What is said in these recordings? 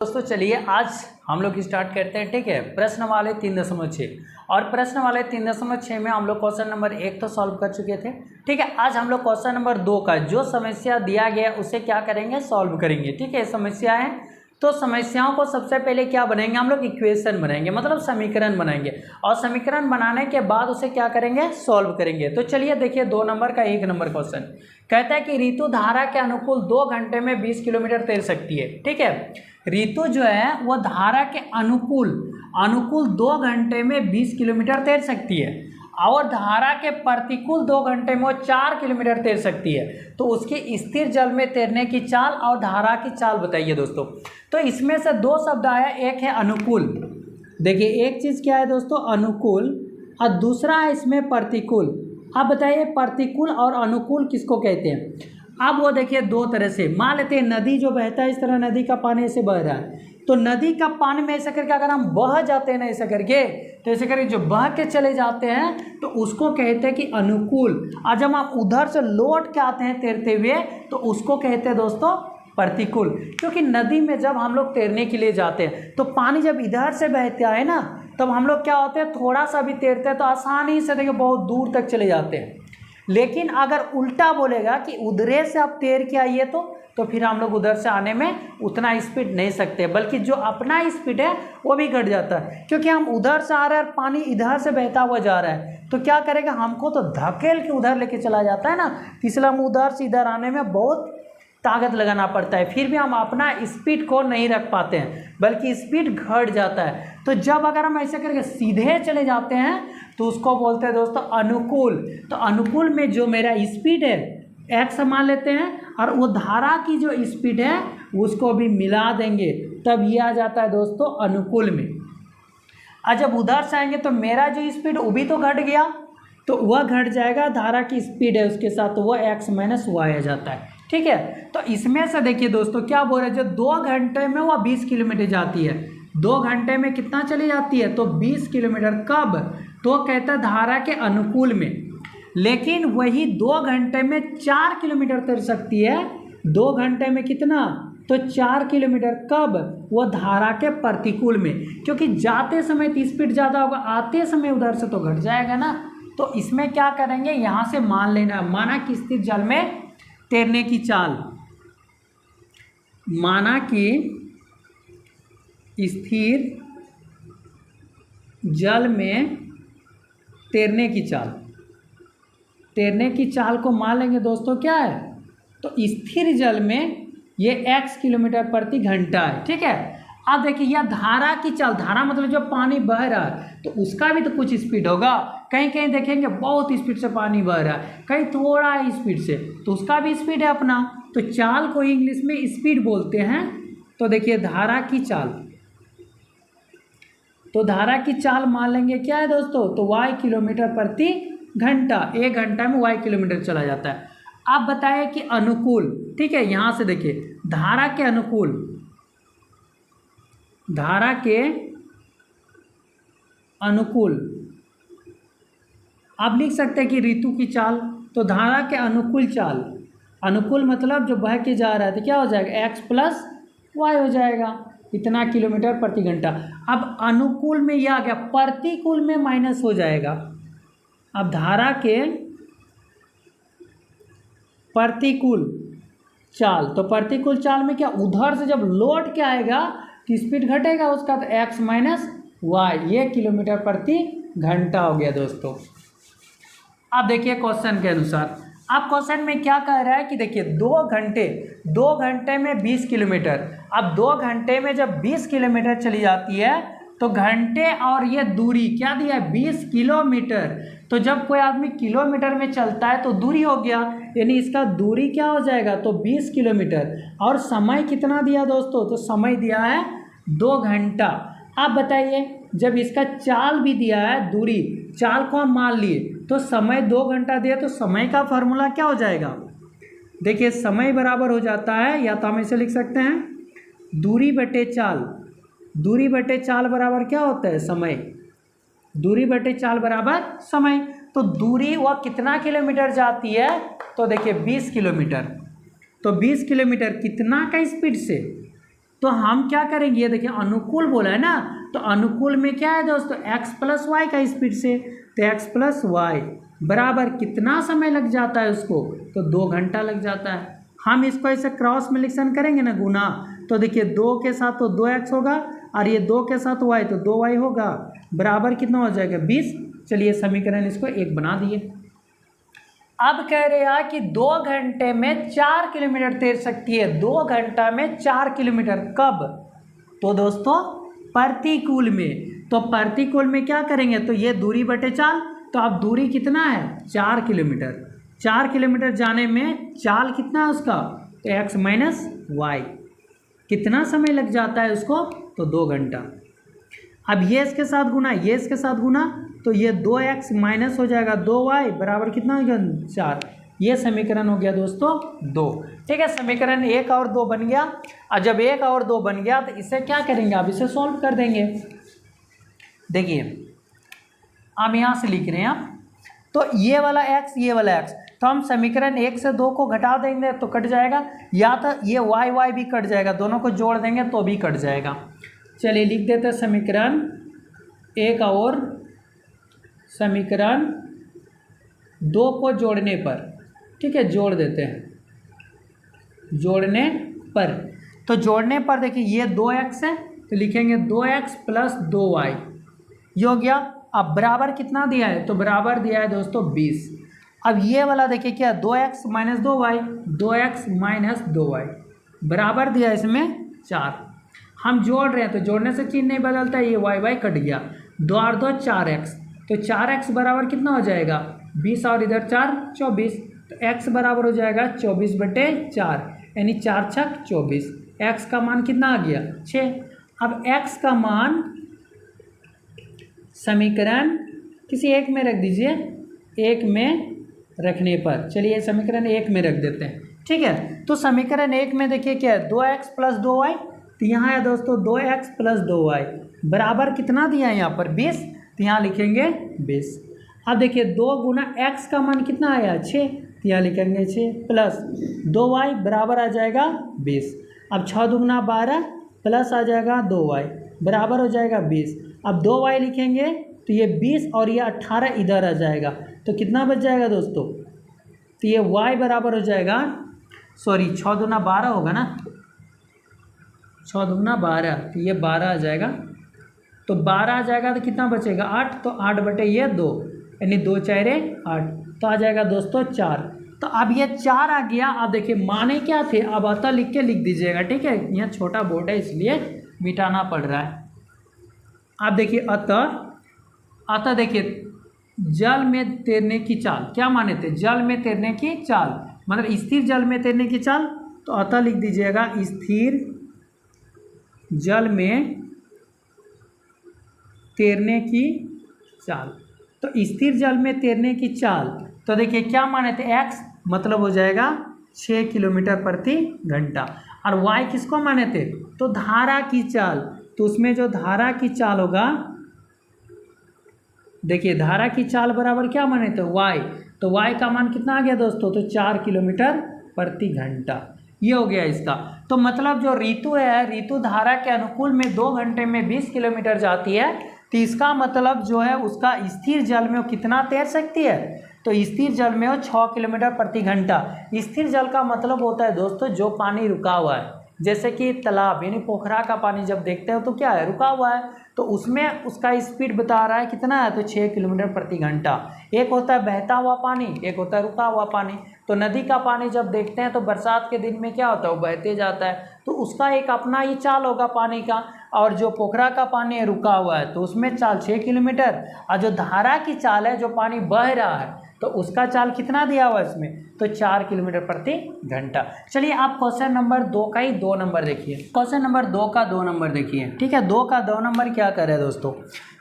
दोस्तों चलिए आज हम लोग स्टार्ट करते हैं। ठीक है, प्रश्न वाले 3.6 और प्रश्न वाले 3.6 में हम लोग क्वेश्चन नंबर 1 तो सॉल्व कर चुके थे। ठीक है, आज हम लोग क्वेश्चन नंबर 2 का जो समस्या दिया गया उसे क्या करेंगे, सॉल्व करेंगे। ठीक है, समस्या है तो समस्याओं को सबसे पहले क्या बनाएंगे हम लोग, इक्वेशन बनाएंगे, मतलब समीकरण बनाएंगे और समीकरण बनाने के बाद उसे क्या करेंगे, सॉल्व करेंगे। तो चलिए देखिए 2 नंबर का 1 नंबर क्वेश्चन कहता है कि ऋतु धारा के अनुकूल 2 घंटे में 20 किलोमीटर तैर सकती है। ठीक है, ऋतु जो है वो धारा के अनुकूल 2 घंटे में 20 किलोमीटर तैर सकती है और धारा के प्रतिकूल 2 घंटे में वो 4 किलोमीटर तैर सकती है। तो उसकी स्थिर जल में तैरने की चाल और धारा की चाल बताइए दोस्तों। तो इसमें से 2 शब्द आया, एक है अनुकूल। देखिए एक चीज़ क्या है दोस्तों, अनुकूल, और दूसरा है इसमें प्रतिकूल। अब बताइए प्रतिकूल और अनुकूल किसको कहते हैं। अब वो देखिए 2 तरह से मान लेते हैं, नदी जो बहता है इस तरह नदी का पानी ऐसे बह रहा है, तो नदी का पानी में ऐसे करके अगर हम बह जाते हैं ना ऐसे करके, तो ऐसे करके जो बह के चले जाते हैं तो उसको कहते हैं कि अनुकूल। और जब हम उधर से लौट के आते हैं तैरते हुए तो उसको कहते हैं दोस्तों प्रतिकूल। क्योंकि नदी में जब हम लोग तैरने के लिए जाते हैं तो पानी जब इधर से बहते आए ना, तब हम लोग क्या होते हैं, थोड़ा सा भी तैरते हैं तो आसानी से देखिए बहुत दूर तक चले जाते हैं। लेकिन अगर उल्टा बोलेगा कि उधरे से आप तैर के आइए तो फिर हम लोग उधर से आने में उतना स्पीड नहीं सकते, बल्कि जो अपना स्पीड है वो भी घट जाता है। क्योंकि हम उधर से आ रहे हैं और पानी इधर से बहता हुआ जा रहा है, तो क्या करेगा, हमको तो धकेल के उधर लेके चला जाता है ना, इसलिए हम उधर से इधर आने में बहुत ताकत लगाना पड़ता है, फिर भी हम अपना स्पीड को नहीं रख पाते हैं, बल्कि स्पीड घट जाता है। तो जब अगर हम ऐसे करके सीधे चले जाते हैं तो उसको बोलते हैं दोस्तों अनुकूल। तो अनुकूल में जो मेरा स्पीड है x मान लेते हैं और वो धारा की जो स्पीड है उसको भी मिला देंगे, तब ये आ जाता है दोस्तों अनुकूल में। और जब उधर से आएंगे तो मेरा जो स्पीड वो भी तो घट गया, तो वह घट जाएगा, धारा की स्पीड है उसके साथ, तो वह x माइनस वाई आ जाता है। ठीक है, तो इसमें से देखिए दोस्तों क्या बोल रहे हैं, जो 2 घंटे में वह 20 किलोमीटर जाती है, 2 घंटे में कितना चली जाती है, तो 20 किलोमीटर। कब, तो कहता है धारा के अनुकूल में। लेकिन वही 2 घंटे में 4 किलोमीटर तैर सकती है, 2 घंटे में कितना, तो 4 किलोमीटर। कब, वो धारा के प्रतिकूल में, क्योंकि जाते समय तो स्पीड ज़्यादा होगा, आते समय उधर से तो घट जाएगा ना। तो इसमें क्या करेंगे, यहाँ से मान लेना, माना कि स्थिर जल में तैरने की चाल, माना कि स्थिर जल में तैरने की चाल, तैरने की चाल को मान लेंगे दोस्तों क्या है, तो स्थिर जल में ये x किलोमीटर प्रति घंटा है। ठीक है, अब देखिए यह धारा की चाल, धारा मतलब जो पानी बह रहा है तो उसका भी तो कुछ स्पीड होगा, कहीं कहीं देखेंगे बहुत स्पीड से पानी बह रहा है, कहीं थोड़ा स्पीड से, तो उसका भी स्पीड है अपना। तो चाल को इंग्लिश में स्पीड बोलते हैं। तो देखिए धारा की चाल, तो धारा की चाल मान लेंगे क्या है दोस्तों, तो y किलोमीटर प्रति घंटा, 1 घंटा में y किलोमीटर चला जाता है। आप बताइए कि अनुकूल, ठीक है, यहाँ से देखिए धारा के अनुकूल, धारा के अनुकूल आप लिख सकते हैं कि ऋतु की चाल, तो धारा के अनुकूल चाल, अनुकूल मतलब जो बह के जा रहा है तो क्या हो जाएगा, x प्लस वाई हो जाएगा, इतना किलोमीटर प्रति घंटा। अब अनुकूल में यह आ गया, प्रतिकूल में माइनस हो जाएगा। अब धारा के प्रतिकूल चाल, तो प्रतिकूल चाल में क्या, उधर से जब लौट के आएगा तो स्पीड घटेगा उसका, तो x माइनस वाई, ये किलोमीटर प्रति घंटा हो गया दोस्तों। अब देखिए क्वेश्चन के अनुसार, अब क्वेश्चन में क्या कह रहा है कि देखिए 2 घंटे में 20 किलोमीटर। अब 2 घंटे में जब 20 किलोमीटर चली जाती है तो घंटे और ये दूरी क्या दिया है, 20 किलोमीटर। तो जब कोई आदमी किलोमीटर में चलता है तो दूरी हो गया, यानी इसका दूरी क्या हो जाएगा, तो 20 किलोमीटर। और समय कितना दिया दोस्तों, तो समय दिया है 2 घंटा। आप बताइए जब इसका चाल भी दिया है, दूरी, चाल को हम मान लिए, तो समय 2 घंटा दिया, तो समय का फॉर्मूला क्या हो जाएगा, देखिए समय बराबर हो जाता है, या तो हम इसे लिख सकते हैं दूरी बटे चाल, दूरी बटे चाल बराबर क्या होता है, समय, दूरी बटे चाल बराबर समय। तो दूरी वह कितना किलोमीटर जाती है, तो देखिए 20 किलोमीटर। तो 20 किलोमीटर कितना का स्पीड से, तो हम क्या करेंगे, ये देखिए अनुकूल बोला है ना, तो अनुकूल में क्या है दोस्तों, x प्लस वाई का स्पीड से, तो x प्लस वाई बराबर कितना समय लग जाता है उसको, तो 2 घंटा लग जाता है। हम इसको ऐसे क्रॉस मल्टीप्लिकेशन करेंगे ना, गुना, तो देखिए 2 के साथ तो 2x होगा और ये 2 के साथ y तो 2y होगा, बराबर कितना हो जाएगा 20। चलिए समीकरण इसको 1 बना दिए। अब कह रहे हैं कि 2 घंटे में 4 किलोमीटर तैर सकती है, 2 घंटा में 4 किलोमीटर, कब, तो दोस्तों प्रतिकूल में। तो प्रतिकूल में क्या करेंगे, तो ये दूरी बटे 4, तो अब दूरी कितना है 4 किलोमीटर, 4 किलोमीटर जाने में चाल कितना है उसका, तो x माइनस वाई, कितना समय लग जाता है उसको, तो 2 घंटा। अब ये इसके साथ गुना, ये इसके साथ गुना, तो ये 2x माइनस हो जाएगा 2y बराबर कितना हो गया 4। ये समीकरण हो गया दोस्तों 2। ठीक है, समीकरण 1 और 2 बन गया। और जब 1 और 2 बन गया तो इसे क्या करेंगे, अब इसे सॉल्व कर देंगे। देखिए हम यहाँ से लिख रहे हैं आप, तो ये वाला x, ये वाला x, तो हम समीकरण 1 से 2 को घटा देंगे तो कट जाएगा, या तो ये y भी कट जाएगा, दोनों को जोड़ देंगे तो भी कट जाएगा। चलिए लिख देते हैं समीकरण 1 और समीकरण 2 को जोड़ने पर, ठीक है, जोड़ देते हैं, जोड़ने पर, तो जोड़ने पर देखिए ये 2x है तो लिखेंगे 2x प्लस 2y, ये हो गया। अब बराबर कितना दिया है, तो बराबर दिया है दोस्तों 20। अब ये वाला देखिए क्या, 2x minus 2y, 2x minus 2y बराबर दिया इसमें 4। हम जोड़ रहे हैं तो जोड़ने से चिन्ह नहीं बदलता है, ये y कट गया, 2 और 2 4x, तो 4x बराबर कितना हो जाएगा 20 और इधर 4 24, तो x बराबर हो जाएगा 24/4, यानी 4 छक 24। x का मान कितना आ गया 6। अब x का मान समीकरण किसी एक में रख दीजिए, 1 में रखने पर, चलिए समीकरण 1 में रख देते हैं। ठीक है, तो समीकरण 1 में देखिए क्या है 2x प्लस 2y, तो यहाँ है दोस्तों 2x प्लस 2y बराबर कितना दिया है यहाँ पर 20, तो यहाँ लिखेंगे 20। अब देखिए 2 गुना x का मान कितना आया 6, तो यहाँ लिखेंगे 6 प्लस 2y बराबर आ जाएगा 20। अब 6 दुगुना 12 प्लस आ जाएगा 2y बराबर हो जाएगा 20। अब 2y लिखेंगे तो ये 20 और ये 18 इधर आ जाएगा, तो कितना बच जाएगा दोस्तों, तो ये y बराबर हो जाएगा, सॉरी 6 दुना 12 होगा ना, 6 दुना 12, तो ये 12 आ जाएगा, तो 12 आ जाएगा तो कितना बचेगा 8, तो 8 बटे ये 2, यानी 2 4 8, तो आ जाएगा दोस्तों 4। तो अब ये 4 आ गया। अब देखिए माने क्या थे, अब अतः लिख के लिख दीजिएगा, ठीक है, यहाँ छोटा बोर्ड है इसलिए मिटाना पड़ रहा है। अब देखिए अतः देखिए जल में तैरने की चाल क्या माने थे, जल में तैरने की चाल मतलब स्थिर जल में तैरने की चाल, तो अतः लिख दीजिएगा स्थिर जल में तैरने की चाल। तो स्थिर जल में तैरने की चाल, तो देखिए क्या माने थे x मतलब हो जाएगा 6 किलोमीटर प्रति घंटा, और y किसको माने थे, तो धारा की चाल, तो उसमें जो धारा की चाल होगा, देखिए धारा की चाल बराबर क्या माने थे y, तो y का मान कितना आ गया दोस्तों, तो 4 किलोमीटर प्रति घंटा, ये हो गया इसका। तो मतलब जो ऋतु है, ऋतु धारा के अनुकूल में 2 घंटे में 20 किलोमीटर जाती है, तो इसका मतलब जो है उसका स्थिर जल में वो कितना तैर सकती है, तो स्थिर जल में वो 6 किलोमीटर प्रति घंटा। स्थिर जल का मतलब होता है दोस्तों जो पानी रुका हुआ है, जैसे कि तालाब यानी पोखरा का पानी जब देखते हो तो क्या है रुका हुआ है, तो उसमें उसका स्पीड बता रहा है कितना है, तो 6 किलोमीटर प्रति घंटा। एक होता है बहता हुआ पानी, एक होता है रुका हुआ पानी। तो नदी का पानी जब देखते हैं तो बरसात के दिन में क्या होता है वो बहते जाता है, तो उसका एक अपना ही चाल होगा पानी का, और जो पोखरा का पानी है रुका हुआ है तो उसमें चाल 6 किलोमीटर, और जो धारा की चाल है जो पानी बह रहा है तो उसका चाल कितना दिया हुआ है इसमें, तो 4 किलोमीटर प्रति घंटा। चलिए आप क्वेश्चन नंबर 2 का ही 2 नंबर देखिए, क्वेश्चन नंबर 2 का 2 नंबर देखिए। ठीक है, 2 का 2 नंबर क्या कर रहे हैं दोस्तों,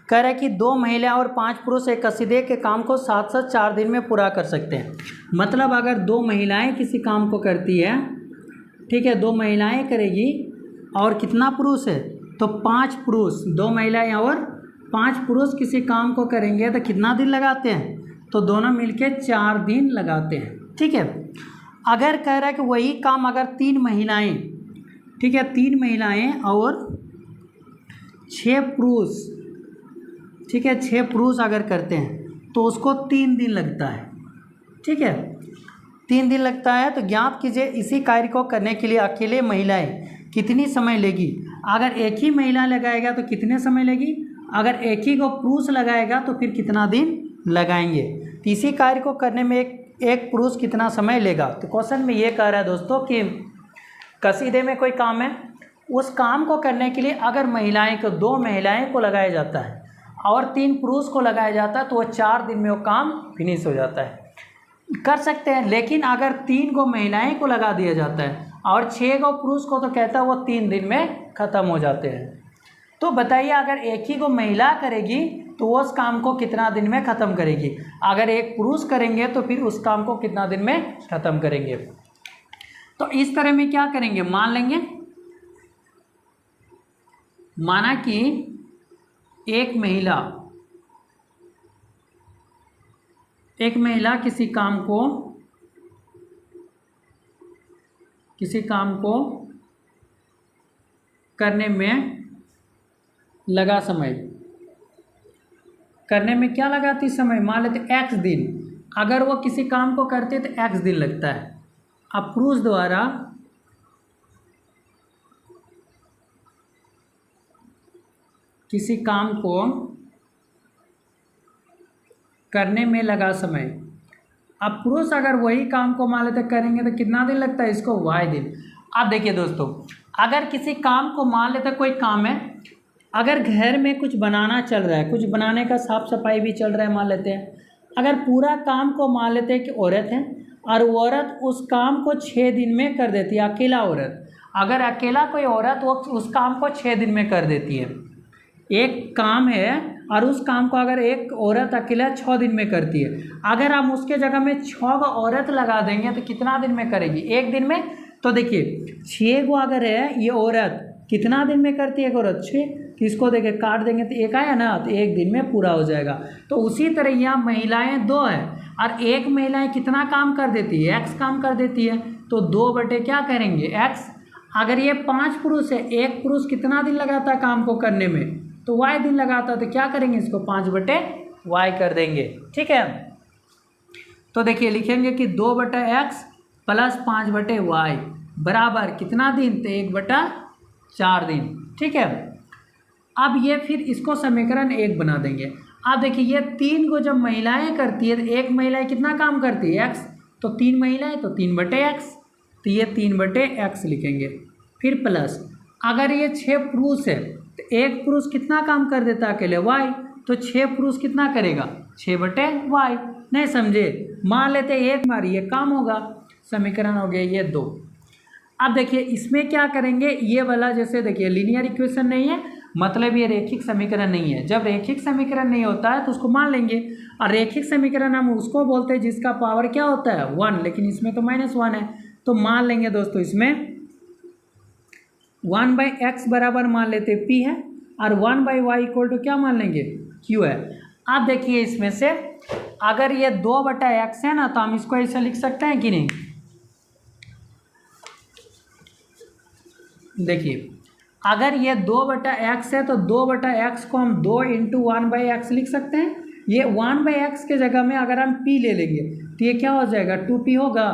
कह रहे हैं कि 2 महिला और 5 पुरुष एक कसीदे के काम को साथ साथ 4 दिन में पूरा कर सकते हैं। मतलब अगर 2 महिलाएं किसी काम को करती है, ठीक है, 2 महिलाएं करेगी और कितना पुरुष है, तो 5 पुरुष, 2 महिलाएं और 5 पुरुष किसी काम को करेंगे तो कितना दिन लगाते हैं, तो दोनों मिलके 4 दिन लगाते हैं। ठीक है, अगर कह रहा है कि वही काम अगर 3 महिलाएं ठीक है, 3 महिलाएं और 6 पुरुष, ठीक है, 6 पुरुष अगर करते हैं तो उसको 3 दिन लगता है। ठीक है, 3 दिन लगता है। तो ज्ञात कीजिए इसी कार्य को करने के लिए अकेले महिलाएं कितनी समय लेगी। अगर एक ही महिला लगाएगा तो कितने समय लेगी, अगर एक ही को पुरुष लगाएगा तो फिर कितना दिन लगाएंगे। तो इसी कार्य को करने में एक पुरुष कितना समय लेगा। तो क्वेश्चन में ये कह रहा है दोस्तों कि कसीदे में कोई काम है, उस काम को करने के लिए अगर महिलाएं को 2 महिलाएं को लगाया जाता है और 3 पुरुष को लगाया जाता है तो वो 4 दिन में वो काम फिनिश हो जाता है, कर सकते हैं। लेकिन अगर 3 को महिलाएं को लगा दिया जाता है और 6 को पुरुष को, तो कहता है वो 3 दिन में ख़त्म हो जाते हैं। तो बताइए अगर एक ही को महिला करेगी तो वो उस काम को कितना दिन में ख़त्म करेगी, अगर एक पुरुष करेंगे तो फिर उस काम को कितना दिन में ख़त्म करेंगे। तो इस तरह में क्या करेंगे, मान लेंगे, माना कि एक महिला किसी काम को करने में लगा समय, करने में क्या लगाती समय, मान लेते x दिन। अगर वो किसी काम को करते तो x दिन लगता है। अब पुरुष द्वारा किसी काम को करने में लगा समय, अब पुरुष अगर वही काम को मान लेते करेंगे तो कितना दिन लगता है, इसको y दिन। अब देखिए दोस्तों, अगर किसी काम को मान लेते, कोई काम है, अगर घर में कुछ बनाना चल रहा है, कुछ बनाने का साफ सफाई भी चल रहा है मान लेते हैं, अगर पूरा काम को मान लेते हैं कि औरत है और औरत उस काम को 6 दिन में कर देती है, अकेला औरत, अगर अकेला कोई औरत वो उस काम को 6 दिन में कर देती है, एक काम है और उस काम को अगर एक औरत अकेला 6 दिन में करती है, अगर हम उसके जगह में 6 को औरत लगा देंगे तो कितना दिन में करेगी, 1 दिन में। तो देखिए 6 को अगर है ये औरत कितना दिन में करती है, एक औरत 6, तो इसको देखिए काट देंगे तो 1 आया ना, तो 1 दिन में पूरा हो जाएगा। तो उसी तरह यहाँ महिलाएं 2 हैं और एक महिलाएं कितना काम कर देती है, x काम कर देती है, तो 2 बटे क्या करेंगे x। अगर ये 5 पुरुष है, एक पुरुष कितना दिन लगाता है काम को करने में, तो y दिन लगाता है, तो क्या करेंगे, इसको 5 बटे y कर देंगे। ठीक है, तो देखिए लिखेंगे कि 2 बटा x प्लस 5 बटे y बराबर कितना दिन, तो 1 बटा 4 दिन। ठीक है, अब ये फिर इसको समीकरण 1 बना देंगे। अब देखिए ये 3 को जब महिलाएं करती है तो एक महिलाएं कितना काम करती है, x, तो 3 महिलाएं तो 3 बटे x, तो ये 3 बटे x लिखेंगे। फिर प्लस अगर ये 6 पुरुष है तो एक पुरुष कितना काम कर देता है अकेले, y, तो 6 पुरुष कितना करेगा, 6 बटे y। नहीं समझे, मान लेते एक बार ये काम होगा, समीकरण हो गया ये 2। अब देखिए इसमें क्या करेंगे, ये वाला जैसे देखिए लीनियर इक्वेशन नहीं है, मतलब ये रेखिक समीकरण नहीं है। जब रेखिक समीकरण नहीं होता है तो उसको मान लेंगे, और रेखिक समीकरण हम उसको बोलते हैं जिसका पावर क्या होता है 1, लेकिन इसमें तो -1 है, तो मान लेंगे दोस्तों इसमें 1/x बराबर मान लेते p है और 1/y इक्वल टू क्या मान लेंगे, q है। अब देखिए इसमें से अगर ये 2/x है ना, तो हम इसको ऐसे लिख सकते हैं कि नहीं, देखिए अगर ये 2/x है तो 2/x को हम 2 × 1/x लिख सकते हैं। ये 1/x के जगह में अगर हम p ले लेंगे तो ये क्या हो जाएगा, 2p होगा।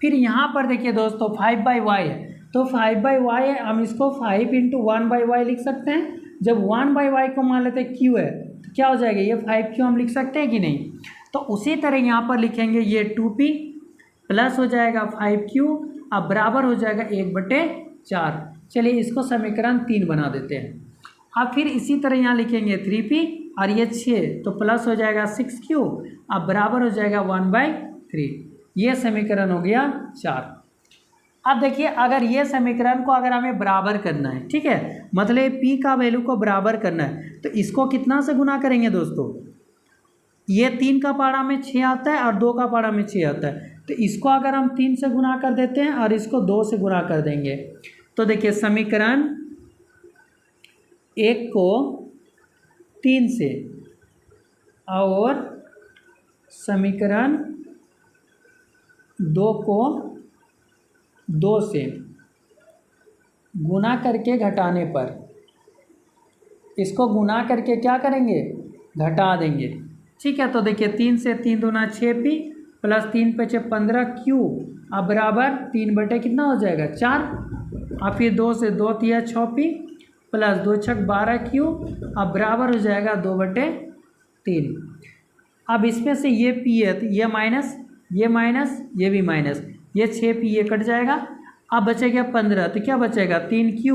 फिर यहाँ पर देखिए दोस्तों 5/y है, तो 5/y है, हम इसको 5 × 1/y लिख सकते हैं। जब 1/y को मान लेते q है तो क्या हो जाएगा, ये 5q हम लिख सकते हैं कि नहीं। तो उसी तरह यहाँ पर लिखेंगे ये 2p प्लस हो जाएगा 5q, अब बराबर हो जाएगा 1/4। चलिए इसको समीकरण 3 बना देते हैं। अब फिर इसी तरह यहाँ लिखेंगे 3p और ये 6, तो प्लस हो जाएगा 6q, अब बराबर हो जाएगा 1/3। ये समीकरण हो गया 4। अब देखिए अगर ये समीकरण को अगर हमें बराबर करना है, ठीक है, मतलब p का वैल्यू को बराबर करना है, तो इसको कितना से गुना करेंगे दोस्तों, ये 3 का पारा में 6 आता है और 2 का पारा में 6 आता है, तो इसको अगर हम 3 से गुना कर देते हैं और इसको 2 से गुना कर देंगे, तो देखिए समीकरण 1 को 3 से और समीकरण 2 को 2 से गुना करके घटाने पर, इसको गुना करके क्या करेंगे, घटा देंगे। ठीक है, तो देखिए 3 से 3 दूना 6p प्लस 3 × 5 = 15q अब बराबर 3 कितना हो जाएगा 4। अब फिर 2 से 2 × 6p प्लस 2 × 6 = 12q अब बराबर हो जाएगा 2/3। अब इसमें से ये p है तो ये माइनस, ये भी माइनस, ये 6p ये कट जाएगा। अब बचेगा 15, तो क्या बचेगा 3q,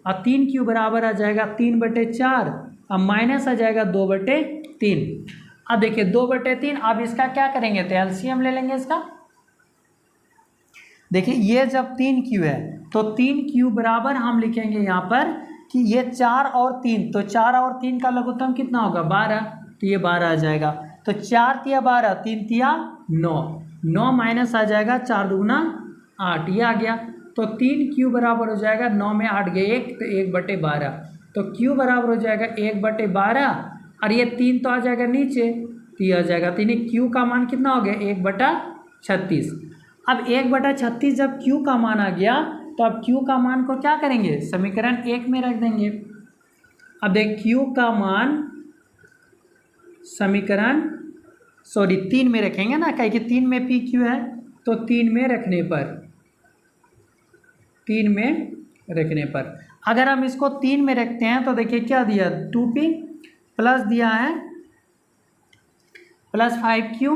और 3q बराबर आ जाएगा 3/4, अब माइनस आ जाएगा 2/3। अब देखिए 2/3, अब इसका क्या करेंगे तो एलसीएम ले लेंगे इसका। देखिए ये जब 3q है तो 3q बराबर हम लिखेंगे यहाँ पर कि ये 4 और 3, तो 4 और 3 का लघुत्तम कितना होगा 12, तो ये 12 आ जाएगा। तो 4 × 12, 3 × 9, 9 माइनस आ जाएगा 4 दूना 8, ये आ गया। तो 3q बराबर हो जाएगा 9 में 8 गए 1, तो 1/12, तो q बराबर हो जाएगा 1/12, और ये 3 तो आ जाएगा नीचे, तो ये आ जाएगा, तो q का मान कितना हो गया 1/36। अब 1/36 जब q का मान आ गया तो अब q का मान को क्या करेंगे समीकरण 1 में रख देंगे। अब देख q का मान समीकरण 3 में रखेंगे ना, कहीं कि 3 में पी क्यू है, तो 3 में रखने पर अगर हम इसको 3 में रखते हैं तो देखिए क्या दिया 2p प्लस दिया है प्लस 5q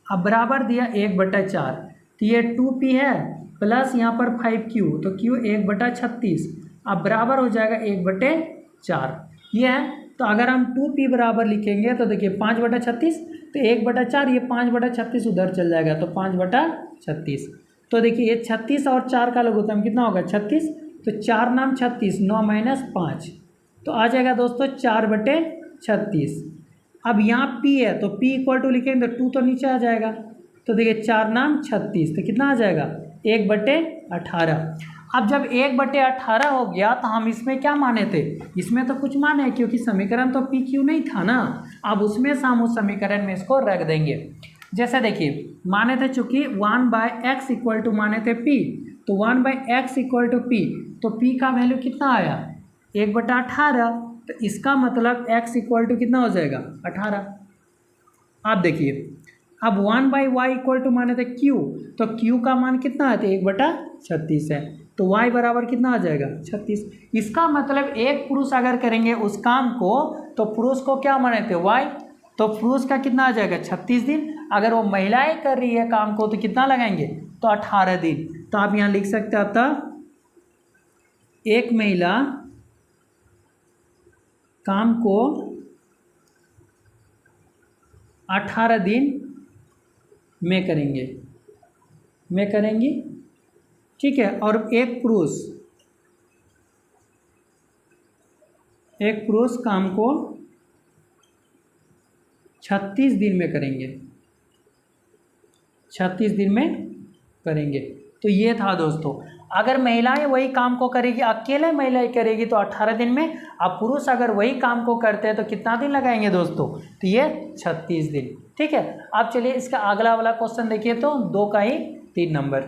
अब बराबर दिया 1/4, तो ये 2p है प्लस यहाँ पर 5q, तो q 1/36 अब बराबर हो जाएगा 1/4, ये है। तो अगर हम 2p बराबर लिखेंगे तो देखिए 5/36, तो 1/4, ये 5/36 उधर चल जाएगा, तो 5/36। तो देखिए ये 36 और 4 का लघुत्तम कितना होगा 36, तो 4 नाम 36, 9 माइनस 5, तो आ जाएगा दोस्तों 4/36। अब यहाँ p है तो p = लिखेंगे तो 2 तो नीचे आ जाएगा, तो देखिए 4 नाम 36, तो कितना आ जाएगा 1/18। अब जब 1/18 हो गया तो हम इसमें क्या माने थे, इसमें तो कुछ माने क्योंकि समीकरण तो पी क्यू नहीं था ना। अब उसमें से हम उस समीकरण में इसको रख देंगे। जैसे देखिए माने थे चूंकि 1/x = माने थे p, तो 1/x = p, तो p का वैल्यू कितना आया 1/18, तो इसका मतलब x = कितना हो जाएगा 18। आप देखिए अब 1/y = माने थे q, तो q का मान कितना है तो 1/36 है, तो y बराबर कितना आ जाएगा 36। इसका मतलब एक पुरुष अगर करेंगे उस काम को तो पुरुष को क्या माने थे y, तो पुरुष का कितना आ जाएगा 36 दिन। अगर वो महिलाएं कर रही है काम को तो कितना लगाएंगे तो 18 दिन। तो आप यहाँ लिख सकते हैं अतः एक महिला काम को 18 दिन में करेंगी, ठीक है। और एक पुरुष काम को 36 दिन में करेंगे, 36 दिन में करेंगे। तो ये था दोस्तों, अगर महिलाएं वही काम को करेगी, अकेले महिलाएं करेगी तो 18 दिन में, अब पुरुष अगर वही काम को करते हैं तो कितना दिन लगाएंगे दोस्तों, तो ये 36 दिन, ठीक है। अब चलिए इसका अगला वाला क्वेश्चन देखिए, तो 2 का ही 3 नंबर।